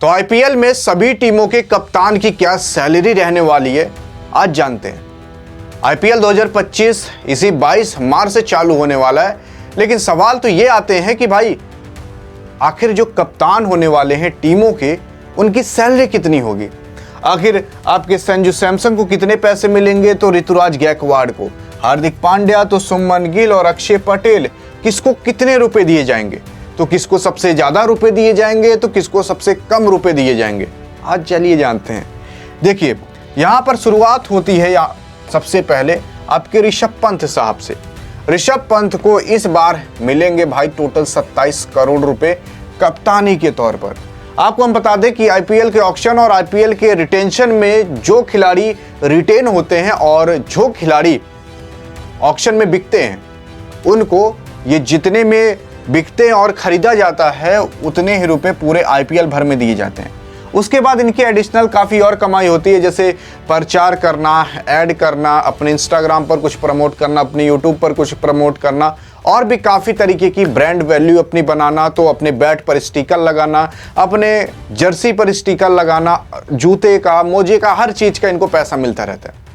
तो आईपीएल में सभी टीमों के कप्तान की क्या सैलरी रहने वाली है, आज जानते हैं। आईपीएल 2025 इसी 22 मार्च से चालू होने वाला है, लेकिन सवाल तो ये आते हैं कि भाई आखिर जो कप्तान होने वाले हैं टीमों के, उनकी सैलरी कितनी होगी। आखिर आपके संजू सैमसन को कितने पैसे मिलेंगे, तो ऋतुराज गायकवाड़ को, हार्दिक पांड्या, तो सुमन गिल और अक्षय पटेल, किसको कितने रुपए दिए जाएंगे, तो किसको सबसे ज्यादा रुपए दिए जाएंगे, तो किसको सबसे कम रुपए दिए जाएंगे। आज चलिए जानते हैं। देखिए, यहां पर शुरुआत होती है सबसे पहले आपके ऋषभ पंत साहब से। ऋषभ पंत को इस बार मिलेंगे भाई टोटल 27 करोड़ रुपए कप्तानी के तौर पर। आपको हम बता दें कि आईपीएल के ऑक्शन और आईपीएल के रिटेंशन में जो खिलाड़ी रिटेन होते हैं और जो खिलाड़ी ऑक्शन में बिकते हैं, उनको ये जितने में बिकते हैं और खरीदा जाता है, उतने ही रुपए पूरे आईपीएल भर में दिए जाते हैं। उसके बाद इनकी एडिशनल काफ़ी और कमाई होती है, जैसे प्रचार करना, ऐड करना, अपने इंस्टाग्राम पर कुछ प्रमोट करना, अपने यूट्यूब पर कुछ प्रमोट करना, और भी काफ़ी तरीके की ब्रांड वैल्यू अपनी बनाना। तो अपने बैट पर स्टिकर लगाना, अपने जर्सी पर स्टिकर लगाना, जूते का, मोजे का, हर चीज़ का इनको पैसा मिलता रहता है।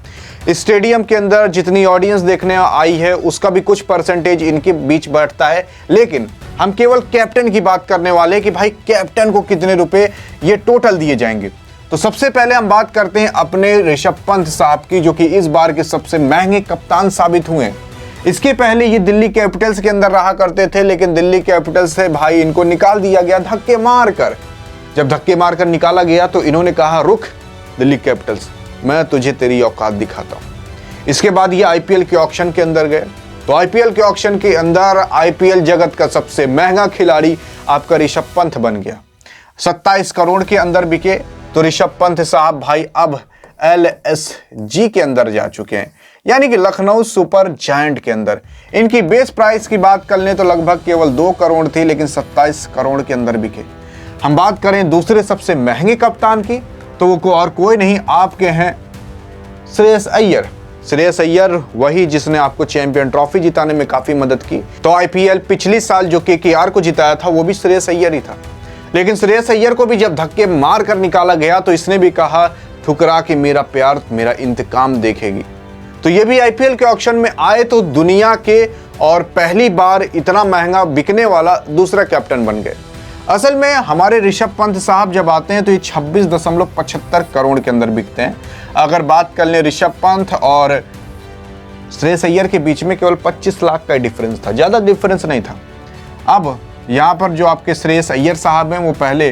स्टेडियम के अंदर जितनी ऑडियंस देखने आई है, उसका भी कुछ परसेंटेज इनके बीच बैठता है। लेकिन हम केवल कैप्टन की बात करने वाले हैं कि भाई कैप्टन को कितने रुपए ये टोटल दिए जाएंगे। तो सबसे पहले हम बात करते हैं अपने ऋषभ पंत साहब की, जो कि इस बार के सबसे महंगे कप्तान साबित हुए हैं। इसके पहले ये दिल्ली कैपिटल्स के अंदर रहा करते थे, लेकिन दिल्ली कैपिटल्स से भाई इनको निकाल दिया गया धक्के मारकर। जब धक्के मारकर निकाला गया तो इन्होंने कहा, रुक दिल्ली कैपिटल्स, मैं तुझे तेरी औकात दिखाता हूं। इसके बाद ये आईपीएल के ऑक्शन के अंदर गए। तो आईपीएल के ऑक्शन के अंदर आईपीएल जगत का सबसे महंगा खिलाड़ी आपका ऋषभ पंत बन गया। 27 करोड़ के अंदर बिके। तो ऋषभ पंत साहब भाई अब एलएसजी के अंदर जा चुके हैं, यानी कि लखनऊ सुपर जायंट के अंदर। इनकी बेस प्राइस की बात कर लें तो लगभग केवल 2 करोड़ थी, लेकिन 27 करोड़ के अंदर बिके। हम बात करें दूसरे सबसे महंगे कप्तान की, तो वो और कोई नहीं, आपके हैं श्रेयस अय्यर। श्रेयस अय्यर वही जिसने आपको चैंपियन ट्रॉफी जिताने में काफी मदद की। तो आईपीएल पिछली साल जो केकेआर को जिताया था, वो भी श्रेयस अय्यर ही था। लेकिन श्रेयस अय्यर को भी जब धक्के मार कर निकाला गया, तो इसने भी कहा ठुकरा कि मेरा प्यार मेरा इंतकाम देखेगी। तो ये भी आईपीएल के ऑक्शन में आए तो दुनिया के और पहली बार इतना महंगा बिकने वाला दूसरा कैप्टन बन गए। असल में हमारे ऋषभ पंत साहब जब आते हैं तो ये 26.75 करोड़ के अंदर बिकते हैं। अगर बात कर लें ऋषभ पंत और श्रेयस अय्यर के बीच में केवल 25 लाख का डिफरेंस था, ज़्यादा डिफरेंस नहीं था। अब यहाँ पर जो आपके श्रेयस अय्यर साहब हैं, वो पहले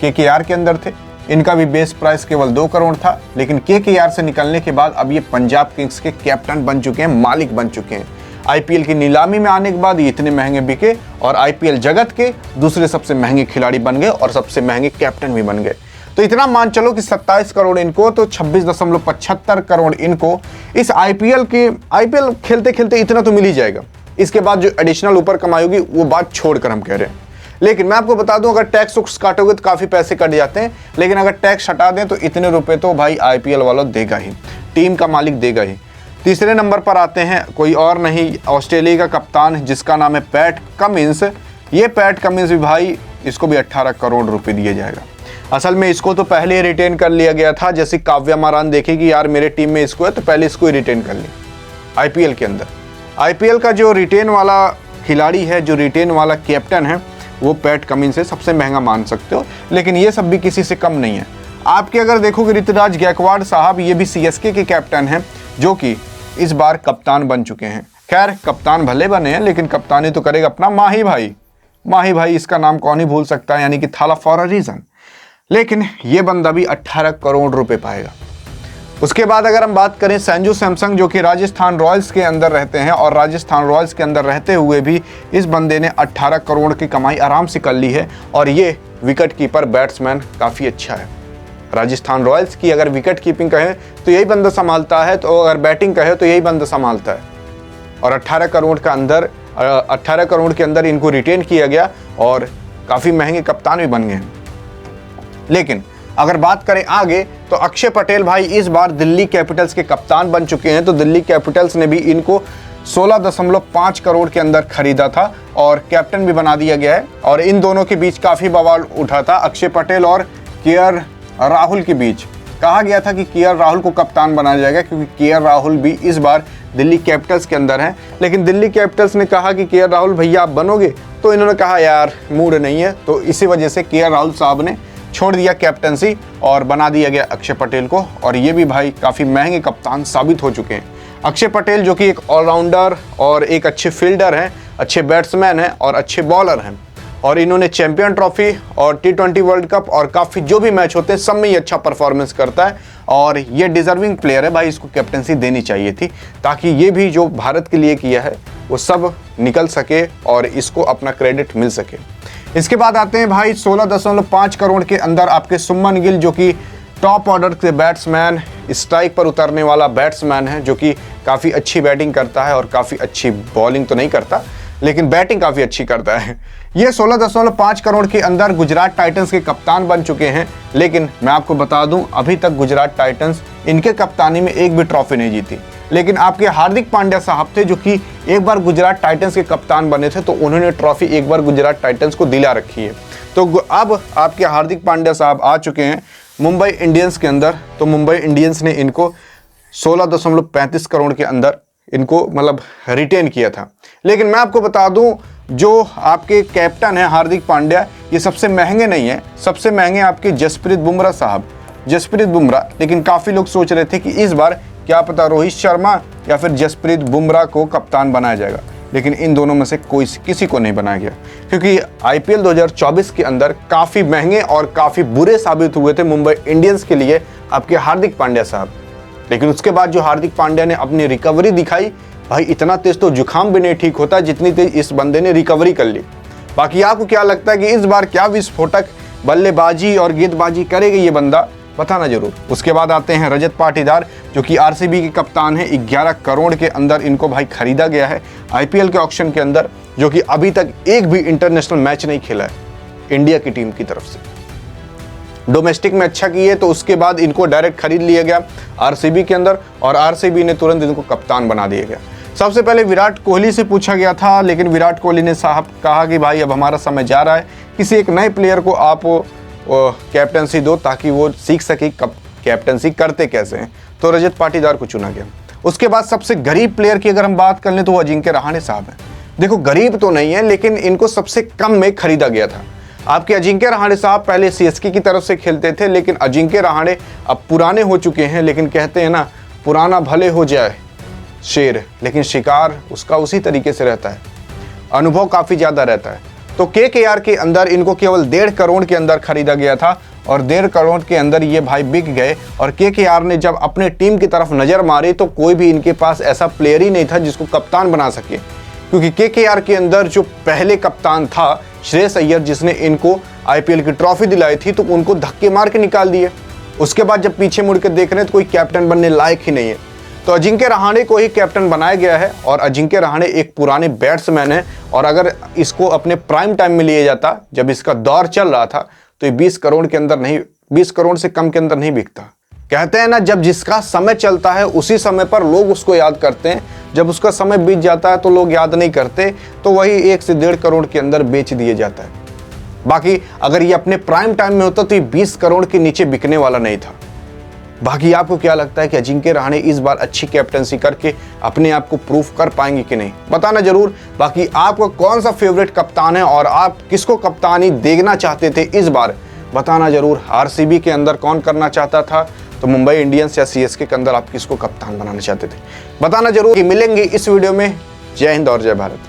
केकेआर के अंदर थे। इनका भी बेस प्राइस केवल 2 करोड़ था, लेकिन केकेआर से निकलने के बाद अब ये पंजाब किंग्स के कैप्टन बन चुके हैं, मालिक बन चुके हैं। आईपीएल की नीलामी में आने के बाद ये इतने महंगे बिके और आईपीएल जगत के दूसरे सबसे महंगे खिलाड़ी बन गए और सबसे महंगे कैप्टन भी बन गए। तो इतना मान चलो कि 27 करोड़ इनको, तो 26.75 करोड़ इनको। इस आईपीएल खेलते खेलते इतना तो मिल ही जाएगा। इसके बाद जो एडिशनल ऊपर कमाई होगी वो बात छोड़कर हम कह रहे हैं। लेकिन मैं आपको बता दूं, अगर टैक्स काटोगे तो काफी पैसे कट जाते हैं, लेकिन अगर टैक्स हटा दें तो इतने रुपए तो भाई आईपीएल वाला देगा ही, टीम का मालिक देगा ही। तीसरे नंबर पर आते हैं, कोई और नहीं, ऑस्ट्रेलिया का कप्तान जिसका नाम है पैट कमिंस। ये पैट कमिंस भी भाई, इसको भी 18 करोड़ रुपए दिया जाएगा। असल में इसको तो पहले ही रिटेन कर लिया गया था। जैसे काव्या मारान देखेगी यार मेरे टीम में इसको है, तो पहले इसको ही रिटेन कर लिया। आईपीएल के अंदर आईपीएल का जो रिटेन वाला खिलाड़ी है, जो रिटेन वाला कैप्टन है, वो पैट कमिंस से सबसे महंगा मान सकते हो। लेकिन ये सब भी किसी से कम नहीं है। आपके अगर देखोगे ऋतुराज गायकवाड़ साहब, ये भी सीएसके के कैप्टन हैं, जो कि इस बार कप्तान बन चुके हैं। खैर, कप्तान भले बने हैं, लेकिन कप्तानी तो करेगा अपना माही भाई। माही भाई, इसका नाम कौन ही भूल सकता है, यानी कि थाला फॉर अ रीजन। लेकिन ये बंदा भी 18 करोड़ रुपए पाएगा। उसके बाद अगर हम बात करें संजू सैमसन, जो कि राजस्थान रॉयल्स के अंदर रहते हैं, और राजस्थान रॉयल्स के अंदर रहते हुए भी इस बंदे ने 18 करोड़ की कमाई आराम से कर ली है। और ये विकेट कीपर बैट्समैन काफ़ी अच्छा है। राजस्थान रॉयल्स की अगर विकेट कीपिंग कहे तो यही बंदा संभालता है, तो अगर बैटिंग कहे तो यही बंदा संभालता है। और 18 करोड़ के अंदर इनको रिटेन किया गया और काफ़ी महंगे कप्तान भी बन गए। लेकिन अगर बात करें आगे, तो अक्षय पटेल भाई इस बार दिल्ली कैपिटल्स के कप्तान बन चुके हैं। तो दिल्ली कैपिटल्स ने भी इनको 16.5 करोड़ के अंदर खरीदा था और कैप्टन भी बना दिया गया है। और इन दोनों के बीच काफ़ी बवाल उठा था। अक्षय पटेल और केएल राहुल के बीच कहा गया था कि केएल राहुल को कप्तान बनाया जाएगा, क्योंकि केएल राहुल भी इस बार दिल्ली कैपिटल्स के अंदर हैं। लेकिन दिल्ली कैपिटल्स ने कहा कि केएल राहुल भैया आप बनोगे, तो इन्होंने कहा यार मूड नहीं है। तो इसी वजह से केएल राहुल साहब ने छोड़ दिया कैप्टनसी और बना दिया गया अक्षय पटेल को। और ये भी भाई काफ़ी महंगे कप्तान साबित हो चुके हैं। अक्षय पटेल जो कि एक ऑलराउंडर और एक अच्छे फील्डर हैं, अच्छे बैट्समैन हैं और अच्छे बॉलर हैं। और इन्होंने चैंपियन ट्रॉफी और T20 वर्ल्ड कप और काफ़ी जो भी मैच होते हैं सब में ये अच्छा परफॉर्मेंस करता है। और ये डिजर्विंग प्लेयर है भाई, इसको कैप्टनसी देनी चाहिए थी, ताकि ये भी जो भारत के लिए किया है वो सब निकल सके और इसको अपना क्रेडिट मिल सके। इसके बाद आते हैं भाई 16.5 करोड़ के अंदर आपके सुमन गिल, जो कि टॉप ऑर्डर के बैट्समैन, स्ट्राइक पर उतरने वाला बैट्समैन है, जो कि काफ़ी अच्छी बैटिंग करता है और काफ़ी अच्छी बॉलिंग तो नहीं करता लेकिन बैटिंग काफ़ी अच्छी करता है। ये 16.5 करोड़ के अंदर गुजरात टाइटंस के कप्तान बन चुके हैं। लेकिन मैं आपको बता दूं, अभी तक गुजरात टाइटंस इनके कप्तानी में एक भी ट्रॉफी नहीं जीती। लेकिन आपके हार्दिक पांड्या साहब थे, जो कि एक बार गुजरात टाइटंस के कप्तान बने थे, तो उन्होंने ट्रॉफी एक बार गुजरात टाइटंस को दिला रखी है। तो अब आपके हार्दिक पांड्या साहब आ चुके हैं मुंबई इंडियंस के अंदर। तो मुंबई इंडियंस ने इनको 16.35 करोड़ के अंदर इनको मतलब रिटेन किया था। लेकिन मैं आपको बता दूं, जो आपके कैप्टन हैं हार्दिक पांड्या, ये सबसे महंगे नहीं है। सबसे महंगे आपके जसप्रीत बुमराह साहब, जसप्रीत बुमराह। लेकिन काफ़ी लोग सोच रहे थे कि इस बार क्या पता रोहित शर्मा या फिर जसप्रीत बुमराह को कप्तान बनाया जाएगा, लेकिन इन दोनों में से किसी को नहीं बनाया गया, क्योंकि IPL 2024 के अंदर काफ़ी महंगे और काफ़ी बुरे साबित हुए थे मुंबई इंडियंस के लिए आपके हार्दिक पांड्या साहब। लेकिन उसके बाद जो हार्दिक पांड्या ने अपनी रिकवरी दिखाई, भाई इतना तेज तो जुकाम भी नहीं ठीक होता जितनी तेज इस बंदे ने रिकवरी कर ली। बाकी आपको क्या लगता है कि इस बार क्या विस्फोटक बल्लेबाजी और गेंदबाजी करेगा ये बंदा, बताना जरूर। उसके बाद आते हैं रजत पाटीदार, जो कि RCB के कप्तान है। 11 करोड़ के अंदर इनको भाई खरीदा गया है IPL के ऑक्शन के अंदर, जो कि अभी तक एक भी इंटरनेशनल मैच नहीं खेला है इंडिया की टीम की तरफ से। डोमेस्टिक में अच्छा किए तो उसके बाद इनको डायरेक्ट खरीद लिया गया RCB के अंदर, और RCB ने तुरंत इनको कप्तान बना दिया गया। सबसे पहले विराट कोहली से पूछा गया था, लेकिन विराट कोहली ने साहब कहा कि भाई अब हमारा समय जा रहा है, किसी एक नए प्लेयर को आप कैप्टनसी दो ताकि वो सीख सके कैप्टनसी करते कैसे हैं। तो रजत पाटीदार को चुना गया। उसके बाद सबसे गरीब प्लेयर की अगर हम बात कर लें तो वो अजिंक्य रहाणे साहब हैं। देखो गरीब तो नहीं है, लेकिन इनको सबसे कम में खरीदा गया था। आपके अजिंक्य रहाणे साहब पहले CSK की तरफ से खेलते थे, लेकिन अजिंक्य रहाणे अब पुराने हो चुके हैं। लेकिन कहते हैं ना, पुराना भले हो जाए शेर, लेकिन शिकार उसका उसी तरीके से रहता है, अनुभव काफ़ी ज़्यादा रहता है। तो KKR के अंदर इनको केवल 1.5 करोड़ के अंदर खरीदा गया था, और 1.5 करोड़ के अंदर ये भाई बिक गए। और KKR ने जब अपने टीम की तरफ नज़र मारी तो कोई भी इनके पास ऐसा प्लेयर ही नहीं था जिसको कप्तान बना सके, क्योंकि KKR के अंदर जो पहले कप्तान था श्रेयस अय्यर, जिसने इनको IPL की ट्रॉफी दिलाई थी, तो उनको धक्के मार के निकाल दिए। उसके बाद जब पीछे मुड़ के देख रहे हैं तो कोई कैप्टन बनने लायक ही नहीं है। तो अजिंक्य रहाणे को ही कैप्टन बनाया गया है। और अजिंक्य रहाणे एक पुराने बैट्समैन है, और अगर इसको अपने प्राइम टाइम में लिया जाता, जब इसका दौर चल रहा था, तो ये 20 करोड़ के अंदर नहीं, 20 करोड़ से कम के अंदर नहीं बिकता। कहते हैं ना, जब जिसका समय चलता है उसी समय पर लोग उसको याद करते हैं, जब उसका समय बीत जाता है तो लोग याद नहीं करते, तो वही 1 से 1.5 करोड़ के अंदर बेच दिया जाता है। बाकी अगर ये अपने प्राइम टाइम में होता तो ये 20 करोड़ के नीचे बिकने वाला नहीं था। बाकी आपको क्या लगता है कि अजिंक्य रहाणे इस बार अच्छी कैप्टनसी करके अपने आप को प्रूफ कर पाएंगे कि नहीं, बताना जरूर। बाकी आपका कौन सा फेवरेट कप्तान है और आप किसको कप्तानी देखना चाहते थे इस बार, बताना जरूर। RCB के अंदर कौन करना चाहता था, तो मुंबई इंडियंस या CSK के अंदर आप किसको कप्तान बनाना चाहते थे, बताना जरूर। मिलेंगे इस वीडियो में। जय हिंद और जय भारत।